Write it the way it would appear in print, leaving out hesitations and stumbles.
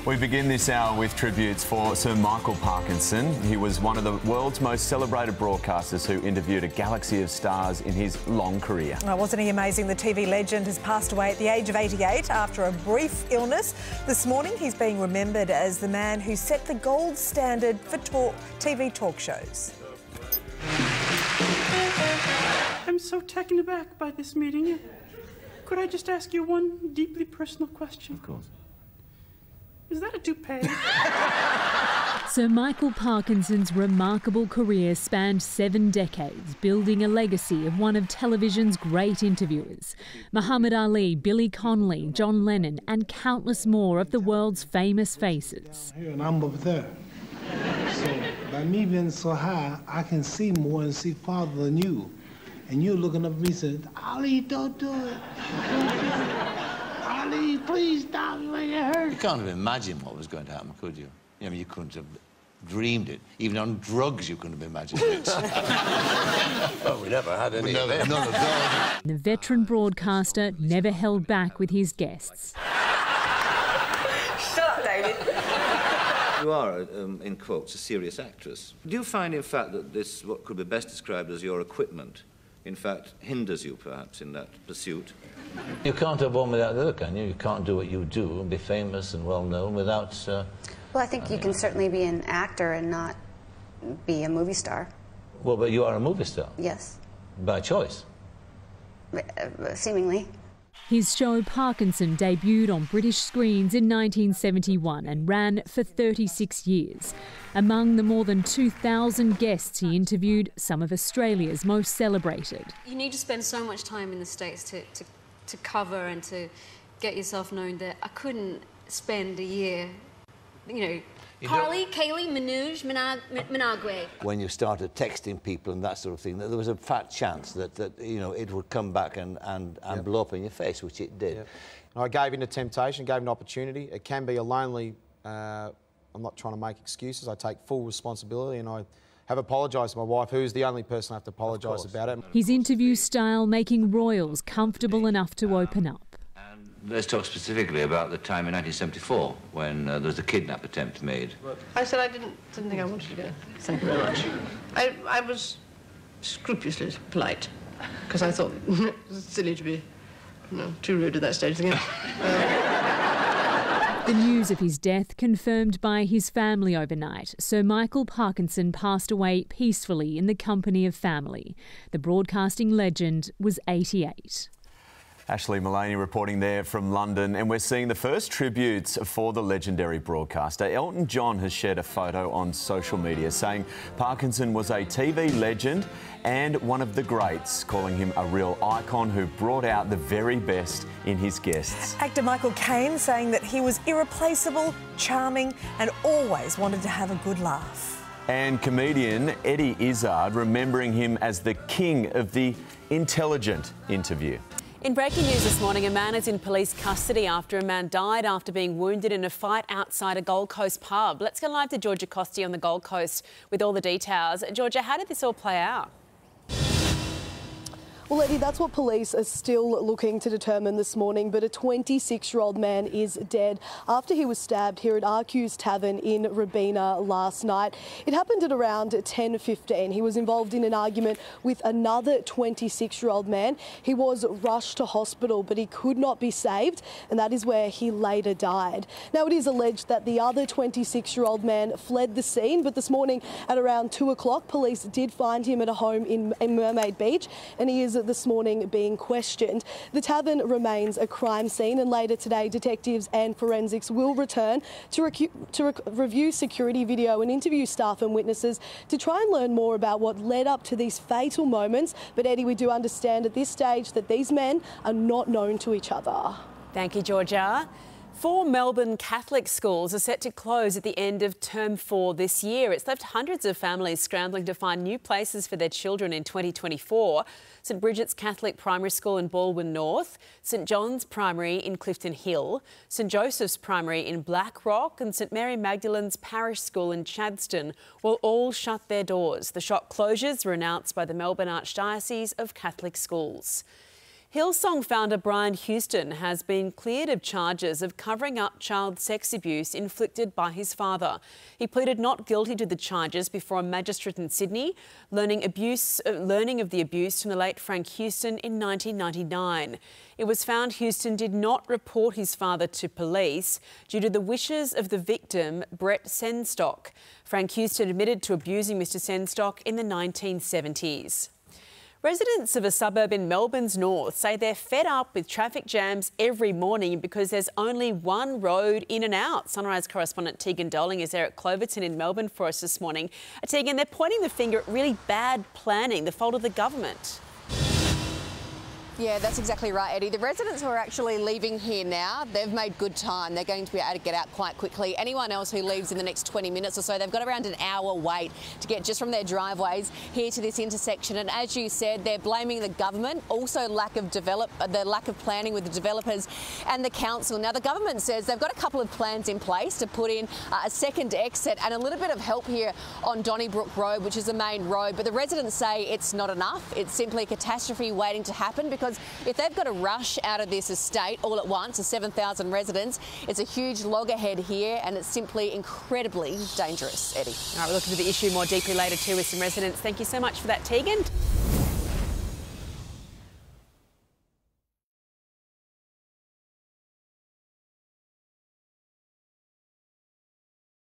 We begin this hour with tributes for Sir Michael Parkinson. He was one of the world's most celebrated broadcasters who interviewed a galaxy of stars in his long career. Oh, wasn't he amazing? The TV legend has passed away at the age of 88 after a brief illness. This morning he's being remembered as the man who set the gold standard for TV talk shows. I'm so taken aback by this meeting. Could I just ask you one deeply personal question? Of course. Is that a toupee? Sir Michael Parkinson's remarkable career spanned 7 decades, building a legacy of one of television's great interviewers. Muhammad Ali, Billy Connolly, John Lennon and countless more of the world's famous faces. Here and I'm up there. So by me being so high, I can see more and see farther than you. And you're looking up at me saying, Ali, don't do it. Don't do it. Ali, please stop me when you hurt. You can't have imagined what was going to happen, could you? I mean, you couldn't have dreamed it. Even on drugs, you couldn't have imagined it. Well, we never had any of it. None of that. The veteran broadcaster never held back with his guests. Shut up, David. You are, in quotes, a serious actress. Do you find, in fact, that this, what could be best described as your equipment, in fact, hinders you, perhaps, in that pursuit? You can't have one without the other, can you? You can't do what you do and be famous and well-known without... Well, I think you can certainly be an actor and not be a movie star. Well, but you are a movie star. Yes. By choice. Seemingly. His show Parkinson debuted on British screens in 1971 and ran for 36 years. Among the more than 2,000 guests he interviewed, some of Australia's most celebrated. You need to spend so much time in the States to cover and to get yourself known that I couldn't spend a year, Carly, Kaylee, Minaj. When you started texting people and that sort of thing, there was a fat chance that it would come back and blow up in your face, which it did. Yep. I gave in to temptation, gave an opportunity. It can be a lonely... I'm not trying to make excuses. I take full responsibility and I have apologised to my wife, who's the only person I have to apologise about it. His interview style making royals comfortable enough to open up. Let's talk specifically about the time in 1974 when there was a kidnap attempt made. I said I didn't think I wanted to go. Thank you very much. I was scrupulously polite because I thought it was silly to be too rude at that stage again. The news of his death confirmed by his family overnight. Sir Michael Parkinson passed away peacefully in the company of family. The broadcasting legend was 88. Ashley Mullaney reporting there from London, and we're seeing the first tributes for the legendary broadcaster. Elton John has shared a photo on social media saying Parkinson was a TV legend and one of the greats, calling him a real icon who brought out the very best in his guests. Actor Michael Caine saying that he was irreplaceable, charming and always wanted to have a good laugh. And comedian Eddie Izzard remembering him as the king of the intelligent interview. In breaking news this morning, a man is in police custody after a man died after being wounded in a fight outside a Gold Coast pub. Let's go live to Georgia Costi on the Gold Coast with all the details. Georgia, how did this all play out? Well, Eddie, that's what police are still looking to determine this morning, but a 26-year-old man is dead after he was stabbed here at RQ's Tavern in Robina last night. It happened at around 10:15. He was involved in an argument with another 26-year-old man. He was rushed to hospital, but he could not be saved, and that is where he later died. Now, it is alleged that the other 26-year-old man fled the scene, but this morning at around 2 o'clock, police did find him at a home in Mermaid Beach, and he is this morning being questioned. The tavern remains a crime scene, and later today detectives and forensics will return to review security video and interview staff and witnesses to try and learn more about what led up to these fatal moments. But Eddie, we do understand at this stage that these men are not known to each other. Thank you, Georgia. 4 Melbourne Catholic schools are set to close at the end of Term 4 this year. It's left hundreds of families scrambling to find new places for their children in 2024. St Bridget's Catholic Primary School in Baldwin North, St John's Primary in Clifton Hill, St Joseph's Primary in Blackrock and St Mary Magdalene's Parish School in Chadstone will all shut their doors. The shop closures were announced by the Melbourne Archdiocese of Catholic Schools. Hillsong founder Brian Houston has been cleared of charges of covering up child sex abuse inflicted by his father. He pleaded not guilty to the charges before a magistrate in Sydney, learning of the abuse from the late Frank Houston in 1999. It was found Houston did not report his father to police due to the wishes of the victim, Brett Senstock. Frank Houston admitted to abusing Mr Senstock in the 1970s. Residents of a suburb in Melbourne's north say they're fed up with traffic jams every morning because there's only one road in and out. Sunrise correspondent Tegan Doling is there at Cloverton in Melbourne for us this morning. Tegan, they're pointing the finger at really bad planning, the fault of the government. Yeah, that's exactly right, Eddie. The residents who are actually leaving here now, they've made good time. They're going to be able to get out quite quickly. Anyone else who leaves in the next 20 minutes or so, they've got around an hour wait to get just from their driveways here to this intersection. And as you said, they're blaming the government, also the lack of planning with the developers and the council. Now, the government says they've got a couple of plans in place to put in a second exit and a little bit of help here on Donnybrook Road, which is the main road. But the residents say it's not enough. It's simply a catastrophe waiting to happen, because if they've got to rush out of this estate all at once, the 7,000 residents, it's a huge loggerhead here and it's simply incredibly dangerous, Eddie. All right, we'll look into the issue more deeply later too with some residents. Thank you so much for that, Tegan.